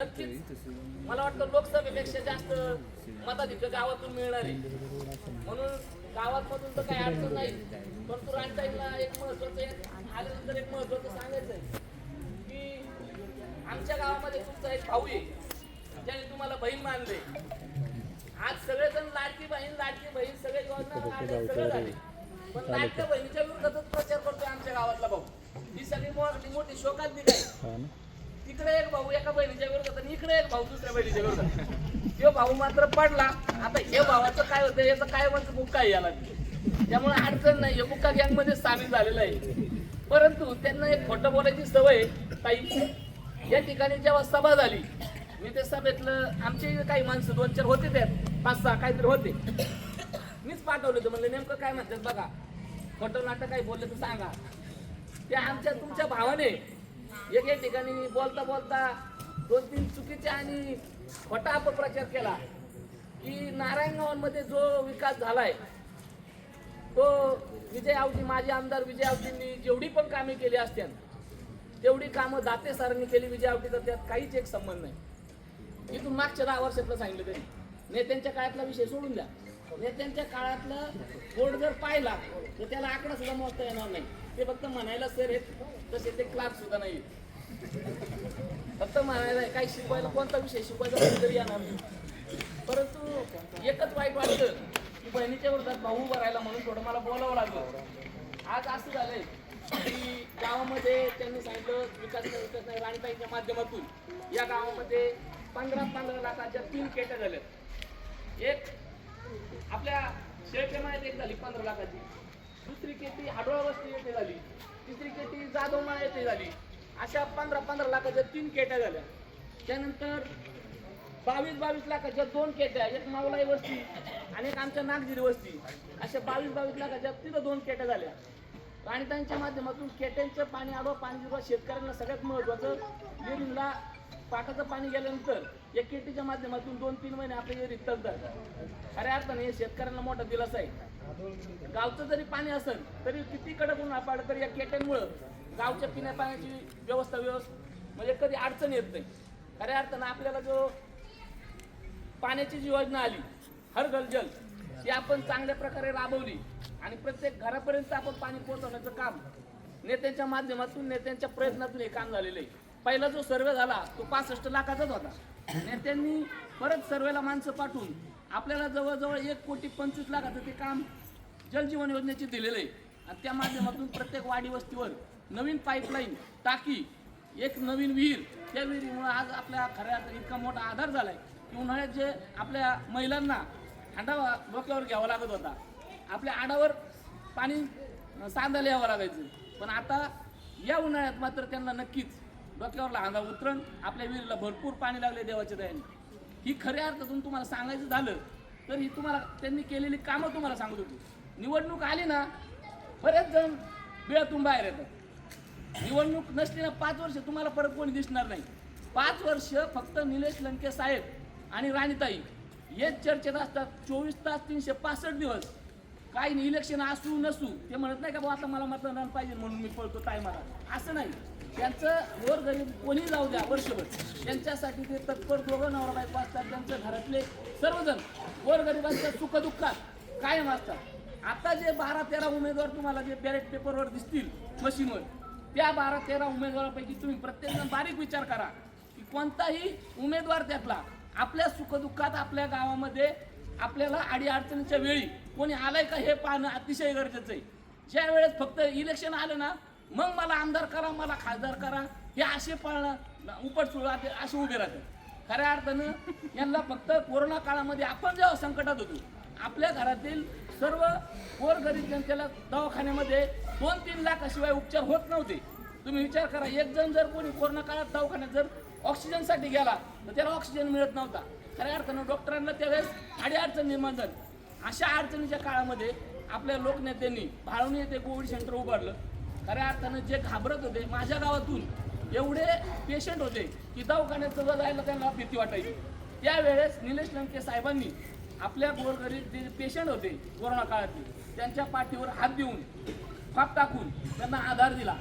नक्कीच मला वाटतं लोकसभेपेक्षा जास्त मताधिक्य गावातून मिळणार आहे. म्हणून गावातमधून तर काही अडचण नाही. परंतु राणताईला एक महत्वाचं आल्यानंतर एक महत्वाचं सांगायचं आहे की आमच्या गावामध्ये तुमचा एक भाऊ आहे ज्याने तुम्हाला बहीण मानले. आज सगळेजण लाडकी बहीण सगळे योजना सगळं झाले, पण लाडक्या बहिणीच्या विरोधातच प्रचार करतोय आमच्या गावातला भाऊ. ही सगळी मोठी शोकात निघाली. तिकडे एक भाऊ एका बहिणीच्या विरोधात आणि इकडे एक भाऊ दुसऱ्या बहिणीच्या विरोधात. तो भाऊ मात्र पडला. आता हे भावाचं काय होतं याचं काय म्हणतं बुक्का याला, त्यामुळे अडचण नाही. बुक्का गँग मध्ये सामील झालेला आहे. परंतु त्यांना एक खोटं बोलायची सवय. ताई या ठिकाणी जेव्हा सभा झाली, मी त्या सभेतलं आमचे काही माणसं 2-4 होते, त्यात 5-6 काहीतरी होते. मीच पाठवलं होतं, म्हणलं नेमकं काय म्हणतात बघा, खोटं नाटक काही बोललं तर सांगा. ते आमच्या तुमच्या भावाने एक ठिकाणी बोलता बोलता 2-3 चुकीचे आणि खोटा अपप्रचार केला की नारायणगावांमध्ये जो विकास झालाय तो विजय आवटी, माजी आमदार विजय आवटींनी जेवढी पण कामे केली असतील तेवढी कामं दाते सरांनी केली. विजय आवटीचा त्यात काहीच एक संबंध नाही. इथून मागच्या 10 वर्षातलं सांगितलं तरी नेत्यांच्या काळातला विषय सोडून द्या. नेत्यांच्या काळातलं बोर्ड जर पाहिला तर त्याला आकडा सुद्धा मोजता येणार नाही. ते फक्त म्हणायला सर आहेत, तसे ते क्लार्क सुद्धा नाही. फक्त म्हणायला काही शिकवायला कोणता विषय शिकवायचा तरी येणार नाही. परंतु एकच वाईट वाटतं की बहिणीच्या विरोधात भाऊ उभा राहिला म्हणून थोडं मला बोलावं लागलं. आज असं झालंय की गावामध्ये त्यांनी सांगितलं विकास नाही. राणीताईच्या माध्यमातून या गावामध्ये 15 लाखाच्या 3 केट्या झाल्यात. एक आपल्या शेळके माळ्यात एक झाली 15 लाखाची, दुसरी केटी हाडोळा वस्ती येथे झाली, तिसरी केटी जाधव माळा येथे झाली. अशा 15 लाखाच्या 3 केट्या झाल्या. त्यानंतर 22 लाखाच्या 2 केट्या, एक मावलाई वस्ती आणि एक आमच्या नागजिरी वस्ती, अशा 22 लाखाच्या तिथं 2 केट्या झाल्या. राणीताईंच्या माध्यमातून केट्यांचं पाणी आडवं पाणी जिरवा शेतकऱ्यांना सगळ्यात महत्वाचं. विहिरीला पाटाचं पाणी गेल्यानंतर या केटीच्या माध्यमातून 2-3 महिने आपले विहिरीत तळतात. खऱ्या अर्थाने हे शेतकऱ्यांना मोठा दिलासा आहे. गावचं जरी पाणी असेल तरी किती कडक ऊन पाडलं तरी या केट्यांमुळं गावच्या पिण्या पाण्याची व्यवस्था म्हणजे कधी अडचण येत नाही. खऱ्या अर्थानं आपल्याला जो पाण्याची जी योजना आली हर घर जल, ती आपण चांगल्या प्रकारे राबवली आणि प्रत्येक घरापर्यंत आपण पाणी पोहोचवण्याचं काम नेत्यांच्या माध्यमातून नेत्यांच्या प्रयत्नातून हे काम झालेलं आहे. पहिला जो सर्वे झाला तो 65 लाखाचाच होता. नेत्यांनी परत सर्वेला माणसं पाठवून आपल्याला जवळजवळ 1,25,00,000 ते काम जलजीवन योजनेचे दिलेलं आहे. आणि त्या माध्यमातून प्रत्येक वाडी वस्तीवर नवीन पाईपलाईन, टाकी, एक नवीन विहीर, त्या विहिरीमुळे आज आपल्या खऱ्या इतका मोठा आधार झालाय की उन्हाळ्यात जे आपल्या महिलांना हांडा डोक्यावर घ्यावा लागत होता, आपल्या आडावर पाणी सांदायला यावं लागायचं, पण आता या उन्हाळ्यात मात्र त्यांना नक्कीच डोक्यावरला हांडा उतरण आपल्या विहिरीला भरपूर पाणी लागले देवाच्या दयाने. ही खऱ्या अर्थातून तुम्हाला सांगायचं झालं तर ही तुम्हाला त्यांनी केलेली कामं तुम्हाला सांगत होती. निवडणूक आली ना बरेच जण बिळातून बाहेर येतात. निवडणूक नसली ना 5 वर्ष तुम्हाला परत कोणी दिसणार नाही. 5 वर्ष फक्त निलेश लंके साहेब आणि राणीताई हेच चर्चेत असतात. 24 तास 365 दिवस. काही नाही, इलेक्शन असू नसू ते म्हणत नाही का बाबा आता मला मतदान पाहिजे म्हणून मी पळतो टायमाला, असं नाही. त्यांचं गोरगरीब कोणी जाऊ द्या वर्षभर त्यांच्यासाठी ते तत्पर दोघं नवरा बायको असतात. त्यांच्या घरातले सर्वजण गोरगरिबांच्या सुखदुःखात कायम असतात. आता जे 12-13 उमेदवार तुम्हाला जे बॅलेट पेपरवर दिसतील मशीनवर, त्या 12-13 उमेदवारापैकी तुम्ही प्रत्येकजण बारीक विचार करा की कोणताही उमेदवार त्यातला आपल्या सुखदुःखात आपल्या गावामध्ये आपल्याला अडीअडचणीच्या वेळी कोणी आलाय का हे पाहणं अतिशय गरजेचं आहे. ज्या वेळेस फक्त इलेक्शन आलं ना मग मला आमदार करा, मला खासदार करा, हे असे पाळणं उपट सुरू असे उभे राहतात. खऱ्या अर्थानं यांना फक्त कोरोना काळामध्ये आपण जेव्हा संकटात होतो आपल्या घरातील सर्व गोरगरीब जनतेला दवाखान्यामध्ये 2-3 लाखाशिवाय उपचार होत नव्हते. तुम्ही विचार करा, एक जण जर कोणी कोरोना काळात दवाखान्यात जर ऑक्सिजनसाठी गेला तर त्याला ऑक्सिजन मिळत नव्हता. खऱ्या अर्थानं डॉक्टरांना त्यावेळेस अडीअडचण निर्माण झाली. अशा अडचणीच्या काळामध्ये आपल्या लोकनेत्यांनी भाळवणी येथे कोविड सेंटर उभारलं. खऱ्या अर्थानं जे घाबरत होते, माझ्या गावातून एवढे पेशंट होते की दवाखान्यात जवळ जायला त्यांना भीती वाटायची. त्यावेळेस निलेश लंके साहेबांनी आपल्या गोरगरीब जे पेशंट होते कोरोना काळातील त्यांच्या पाठीवर हात देऊन फाप टाकून त्यांना आधार दिला.